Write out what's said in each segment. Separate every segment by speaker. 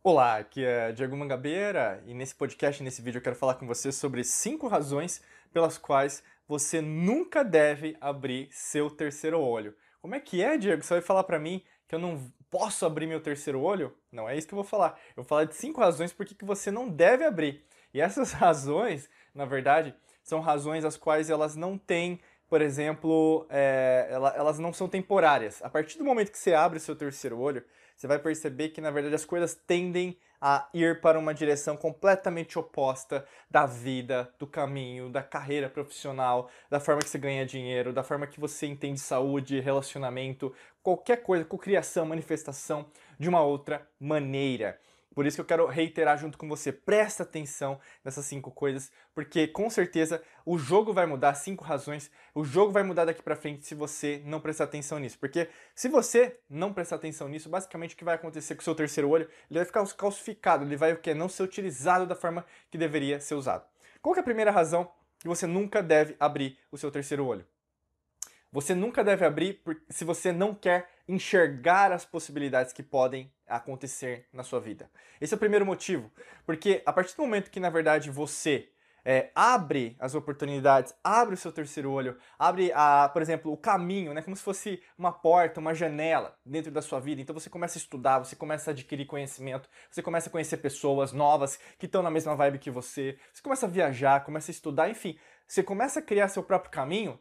Speaker 1: Olá, aqui é Diego Mangabeira e nesse podcast, nesse vídeo, eu quero falar com você sobre 5 razões pelas quais você nunca deve abrir seu terceiro olho. Como é que é, Diego? Você vai falar pra mim que eu não posso abrir meu terceiro olho? Não é isso que eu vou falar. Eu vou falar de 5 razões por que você não deve abrir. E essas razões, na verdade, são razões as quais elas não têm, por exemplo, elas não são temporárias. A partir do momento que você abre o seu terceiro olho, você vai perceber que, na verdade, as coisas tendem a ir para uma direção completamente oposta da vida, do caminho, da carreira profissional, da forma que você ganha dinheiro, da forma que você entende saúde, relacionamento, qualquer coisa, cocriação, manifestação de uma outra maneira. Por isso que eu quero reiterar junto com você, presta atenção nessas 5 coisas, porque com certeza o jogo vai mudar, 5 razões, o jogo vai mudar daqui pra frente se você não prestar atenção nisso. Porque se você não prestar atenção nisso, basicamente o que vai acontecer com o seu terceiro olho, ele vai ficar calcificado, ele vai o quê? Não ser utilizado da forma que deveria ser usado. Qual que é a primeira razão que você nunca deve abrir o seu terceiro olho? Você nunca deve abrir se você não quer enxergar as possibilidades que podem acontecer na sua vida. Esse é o primeiro motivo, porque a partir do momento que, na verdade, você abre as oportunidades, abre o seu terceiro olho, abre, por exemplo, o caminho, né, como se fosse uma porta, uma janela dentro da sua vida. Então você começa a estudar, você começa a adquirir conhecimento, você começa a conhecer pessoas novas que estão na mesma vibe que você começa a viajar, começa a estudar, enfim, você começa a criar seu próprio caminho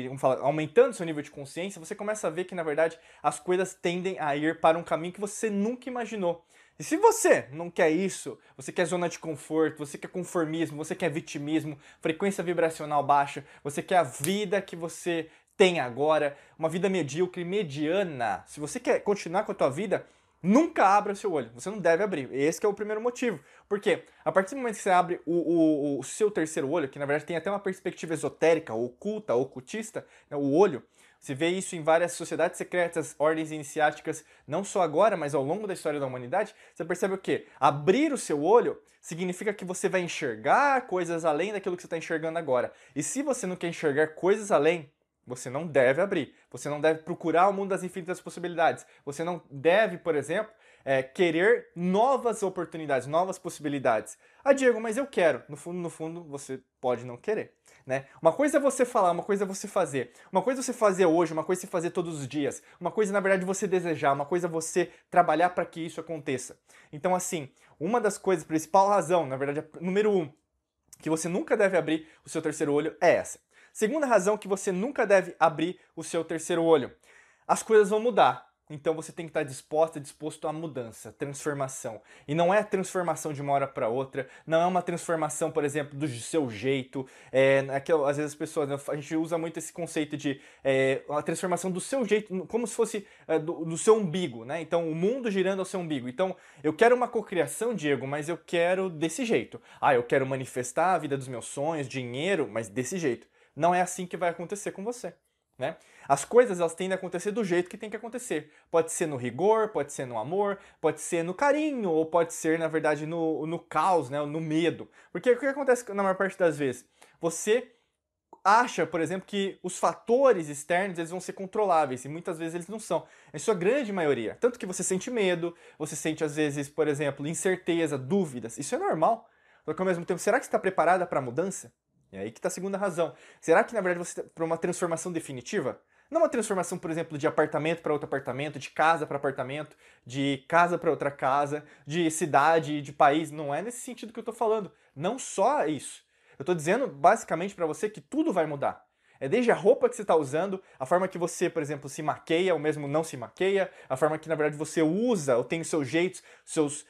Speaker 1: vamos falar, aumentando seu nível de consciência, você começa a ver que, na verdade, as coisas tendem a ir para um caminho que você nunca imaginou. E se você não quer isso, você quer zona de conforto, você quer conformismo, você quer vitimismo, frequência vibracional baixa, você quer a vida que você tem agora, uma vida medíocre, mediana. Se você quer continuar com a tua vida, nunca abra o seu olho. Você não deve abrir. Esse que é o primeiro motivo. Por quê? A partir do momento que você abre o seu terceiro olho, que na verdade tem até uma perspectiva esotérica, oculta, ocultista, né, o olho, você vê isso em várias sociedades secretas, ordens iniciáticas, não só agora, mas ao longo da história da humanidade. Você percebe o quê? Abrir o seu olho significa que você vai enxergar coisas além daquilo que você está enxergando agora. E se você não quer enxergar coisas além, você não deve abrir. Você não deve procurar o mundo das infinitas possibilidades. Você não deve, por exemplo, querer novas oportunidades, novas possibilidades. Ah, Diego, mas eu quero. No fundo, você pode não querer. Né? Uma coisa é você falar, uma coisa é você fazer. Uma coisa é você fazer hoje, uma coisa é você fazer todos os dias. Uma coisa, na verdade, é você desejar, uma coisa é você trabalhar para que isso aconteça. Então, assim, uma das coisas, principal razão, na verdade, número um, que você nunca deve abrir o seu terceiro olho é essa. Segunda razão que você nunca deve abrir o seu terceiro olho. As coisas vão mudar. Então você tem que estar disposto à mudança, transformação. E não é transformação de uma hora para outra, não é uma transformação, por exemplo, do seu jeito. Às vezes as pessoas, né, a gente usa muito esse conceito de a transformação do seu jeito, como se fosse do seu umbigo, né? Então o mundo girando ao seu umbigo. Então eu quero uma cocriação, Diego, mas eu quero desse jeito. Ah, eu quero manifestar a vida dos meus sonhos, dinheiro, mas desse jeito. Não é assim que vai acontecer com você. Né? As coisas elas tendem a acontecer do jeito que tem que acontecer. Pode ser no rigor, pode ser no amor, pode ser no carinho, ou pode ser, na verdade, no caos, né? No medo. Porque o que acontece na maior parte das vezes? Você acha, por exemplo, que os fatores externos eles vão ser controláveis, e muitas vezes eles não são. Em sua grande maioria. Tanto que você sente medo, você sente, às vezes, por exemplo, incerteza, dúvidas. Isso é normal. Só que ao mesmo tempo, será que você está preparada para a mudança? E aí que está a segunda razão. Será que, na verdade, você está para uma transformação definitiva? Não uma transformação, por exemplo, de apartamento para outro apartamento, de casa para apartamento, de casa para outra casa, de cidade, de país. Não é nesse sentido que eu estou falando. Não só isso. Eu estou dizendo, basicamente, para você que tudo vai mudar. É desde a roupa que você está usando, a forma que você, por exemplo, se maqueia ou mesmo não se maqueia, a forma que, na verdade, você usa ou tem os seus jeitos, seus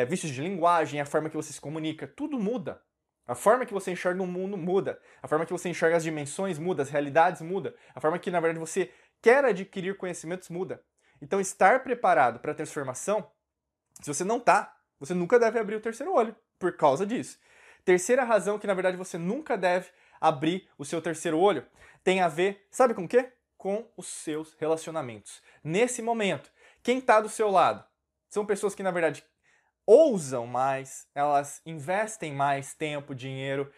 Speaker 1: vícios de linguagem, a forma que você se comunica. Tudo muda. A forma que você enxerga o mundo muda. A forma que você enxerga as dimensões muda, as realidades muda. A forma que, na verdade, você quer adquirir conhecimentos muda. Então, estar preparado para a transformação, se você não tá, você nunca deve abrir o terceiro olho por causa disso. Terceira razão que, na verdade, você nunca deve abrir o seu terceiro olho tem a ver, sabe com o quê? Com os seus relacionamentos. Nesse momento, quem está do seu lado são pessoas que, na verdade, ousam mais, elas investem mais tempo, dinheiro,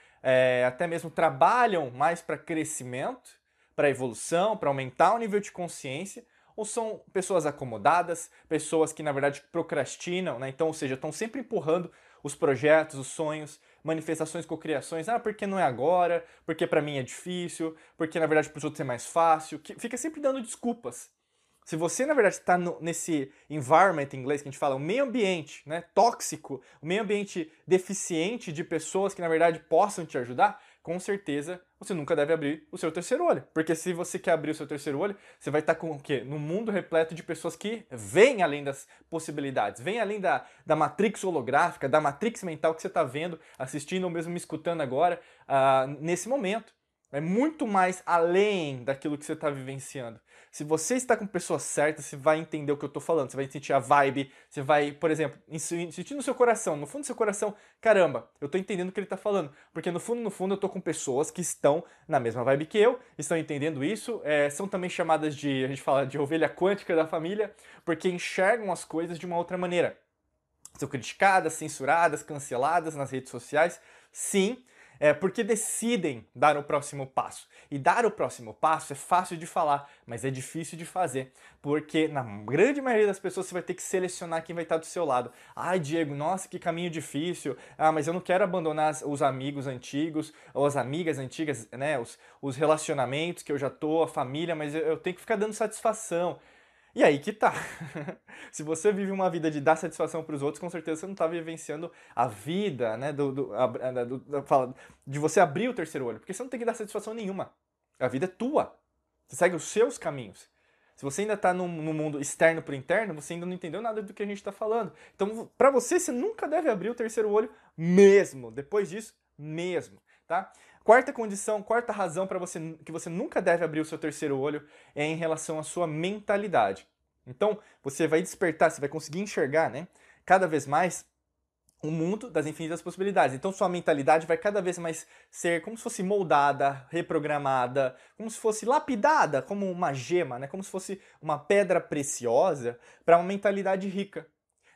Speaker 1: até mesmo trabalham mais para crescimento, para evolução, para aumentar o nível de consciência, ou são pessoas acomodadas, pessoas que na verdade procrastinam, né? Então, ou seja, estão sempre empurrando os projetos, os sonhos, manifestações, cocriações, porque não é agora, porque para mim é difícil, porque na verdade para os outros é mais fácil, que fica sempre dando desculpas. Se você, na verdade, está nesse environment em inglês que a gente fala, o meio ambiente, né, tóxico, o meio ambiente deficiente de pessoas que, na verdade, possam te ajudar, com certeza você nunca deve abrir o seu terceiro olho. Porque se você quer abrir o seu terceiro olho, você vai estar com o quê? Num mundo repleto de pessoas que veem além das possibilidades, veem além da matrix holográfica, da matrix mental que você está vendo, assistindo ou mesmo me escutando agora, nesse momento. É muito mais além daquilo que você está vivenciando. Se você está com pessoas certas, você vai entender o que eu estou falando, você vai sentir a vibe, você vai, por exemplo, sentir no seu coração, no fundo do seu coração, caramba, eu estou entendendo o que ele está falando. Porque no fundo eu estou com pessoas que estão na mesma vibe que eu, estão entendendo isso, são também chamadas de, a gente fala de ovelha quântica da família, porque enxergam as coisas de uma outra maneira. São criticadas, censuradas, canceladas nas redes sociais, sim, porque decidem dar o próximo passo. E dar o próximo passo é fácil de falar, mas é difícil de fazer, porque na grande maioria das pessoas você vai ter que selecionar quem vai estar do seu lado. Ai, Diego, nossa, que caminho difícil. Mas eu não quero abandonar os amigos antigos, ou as amigas antigas, né, os relacionamentos que eu já tô, a família, mas eu tenho que ficar dando satisfação. E aí que tá. Se você vive uma vida de dar satisfação para os outros, com certeza você não está vivenciando a vida, né, de você abrir o terceiro olho, porque você não tem que dar satisfação nenhuma. A vida é tua. Você segue os seus caminhos. Se você ainda está no mundo externo por interno, você ainda não entendeu nada do que a gente está falando. Então, para você nunca deve abrir o terceiro olho mesmo. Depois disso, mesmo, tá? Quarta condição, quarta razão para que você nunca deve abrir o seu terceiro olho é em relação à sua mentalidade. Então, você vai despertar, você vai conseguir enxergar, né, cada vez mais o mundo das infinitas possibilidades. Então, sua mentalidade vai cada vez mais ser como se fosse moldada, reprogramada, como se fosse lapidada, como uma gema, né, como se fosse uma pedra preciosa para uma mentalidade rica.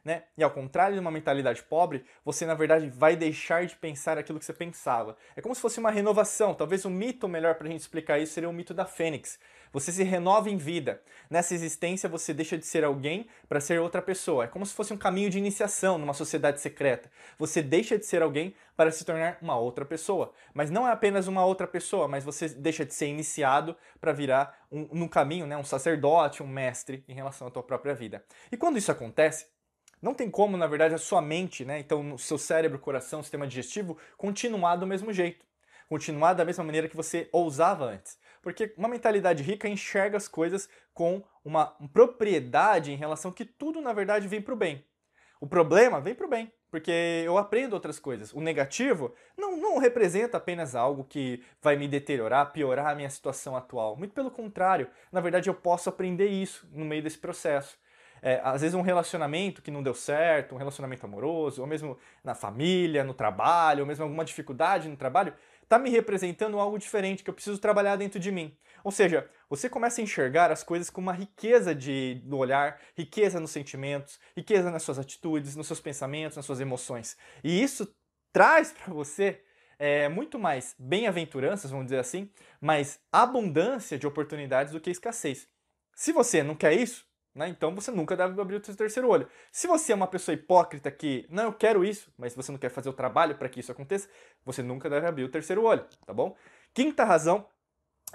Speaker 1: Né? E ao contrário de uma mentalidade pobre, você na verdade vai deixar de pensar aquilo que você pensava. É como se fosse uma renovação. Talvez o mito melhor para a gente explicar isso seria o mito da Fênix. Você se renova em vida. Nessa existência você deixa de ser alguém para ser outra pessoa. É como se fosse um caminho de iniciação numa sociedade secreta. Você deixa de ser alguém para se tornar uma outra pessoa. Mas não é apenas uma outra pessoa, mas você deixa de ser iniciado para virar num caminho, né, um sacerdote, um mestre em relação à tua própria vida. E quando isso acontece, não tem como, na verdade, a sua mente, né, então o seu cérebro, coração, sistema digestivo, continuar do mesmo jeito. Continuar da mesma maneira que você ousava antes. Porque uma mentalidade rica enxerga as coisas com uma propriedade em relação que tudo, na verdade, vem para o bem. O problema vem para o bem, porque eu aprendo outras coisas. O negativo não representa apenas algo que vai me deteriorar, piorar a minha situação atual. Muito pelo contrário, na verdade, eu posso aprender isso no meio desse processo. Às vezes um relacionamento que não deu certo, um relacionamento amoroso, ou mesmo na família, no trabalho, ou mesmo alguma dificuldade no trabalho, está me representando algo diferente que eu preciso trabalhar dentro de mim. Ou seja, você começa a enxergar as coisas com uma riqueza no olhar, riqueza nos sentimentos, riqueza nas suas atitudes, nos seus pensamentos, nas suas emoções. E isso traz para você muito mais bem-aventuranças, vamos dizer assim, mais abundância de oportunidades do que escassez. Se você não quer isso, né, então você nunca deve abrir o seu terceiro olho. Se você é uma pessoa hipócrita que, não, eu quero isso, mas você não quer fazer o trabalho para que isso aconteça, você nunca deve abrir o terceiro olho, tá bom? Quinta razão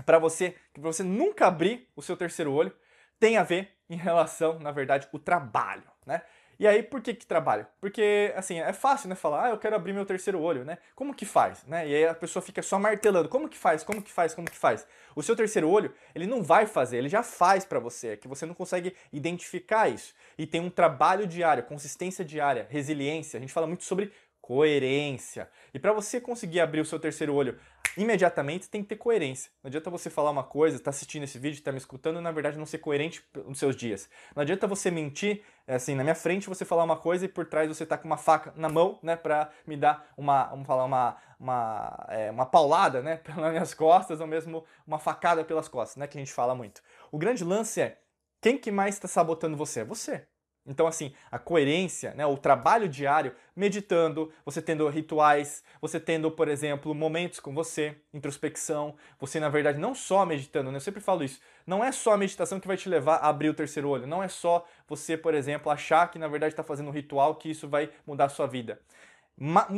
Speaker 1: para você nunca abrir o seu terceiro olho tem a ver em relação, na verdade, o trabalho, né? E aí, por que trabalho? Porque, assim, é fácil, né, falar, eu quero abrir meu terceiro olho, né? Como que faz, né? E aí a pessoa fica só martelando, como que faz, como que faz, como que faz? O seu terceiro olho, ele não vai fazer, ele já faz pra você, é que você não consegue identificar isso. E tem um trabalho diário, consistência diária, resiliência, a gente fala muito sobre coerência. E para você conseguir abrir o seu terceiro olho imediatamente, tem que ter coerência. Não adianta você falar uma coisa, tá assistindo esse vídeo, tá me escutando e na verdade não ser coerente nos seus dias. Não adianta você mentir, assim, na minha frente você falar uma coisa e por trás você tá com uma faca na mão, né, pra me dar uma paulada, né, pelas minhas costas ou mesmo uma facada pelas costas, né, que a gente fala muito. O grande lance é, quem que mais está sabotando você? É você. Então, assim, a coerência, né, o trabalho diário, meditando, você tendo rituais, você tendo, por exemplo, momentos com você, introspecção, você, na verdade, não só meditando, né, eu sempre falo isso, não é só a meditação que vai te levar a abrir o terceiro olho, não é só você, por exemplo, achar que, na verdade, está fazendo um ritual que isso vai mudar a sua vida.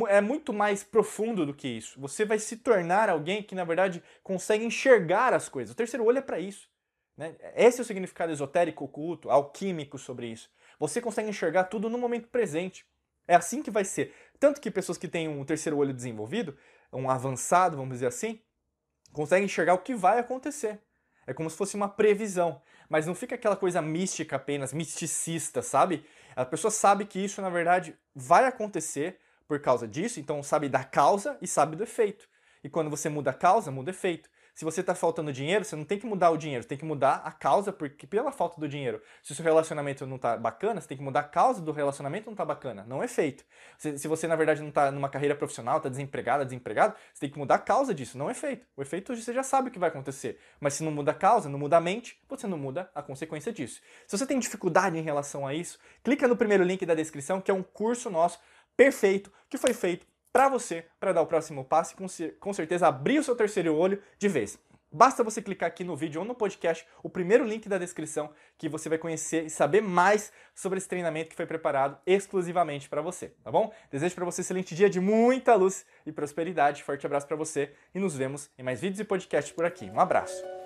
Speaker 1: É muito mais profundo do que isso. Você vai se tornar alguém que, na verdade, consegue enxergar as coisas. O terceiro olho é para isso. Né? Esse é o significado esotérico, oculto, alquímico sobre isso. Você consegue enxergar tudo no momento presente. É assim que vai ser. Tanto que pessoas que têm um terceiro olho desenvolvido, um avançado, vamos dizer assim, conseguem enxergar o que vai acontecer. É como se fosse uma previsão. Mas não fica aquela coisa mística apenas, misticista, sabe? A pessoa sabe que isso, na verdade, vai acontecer por causa disso, então sabe da causa e sabe do efeito. E quando você muda a causa, muda o efeito. Se você está faltando dinheiro, você não tem que mudar o dinheiro, você tem que mudar a causa porque, pela falta do dinheiro. Se o seu relacionamento não está bacana, você tem que mudar a causa do relacionamento não está bacana, não é efeito. Se você, na verdade, não está numa carreira profissional, está desempregado, você tem que mudar a causa disso, não é efeito. O efeito você já sabe o que vai acontecer. Mas se não muda a causa, não muda a mente, você não muda a consequência disso. Se você tem dificuldade em relação a isso, clica no primeiro link da descrição, que é um curso nosso perfeito, que foi feito para você, para dar o próximo passo e com certeza abrir o seu terceiro olho de vez. Basta você clicar aqui no vídeo ou no podcast, o primeiro link da descrição, que você vai conhecer e saber mais sobre esse treinamento que foi preparado exclusivamente para você, tá bom? Desejo para você um excelente dia de muita luz e prosperidade. Forte abraço para você e nos vemos em mais vídeos e podcasts por aqui. Um abraço!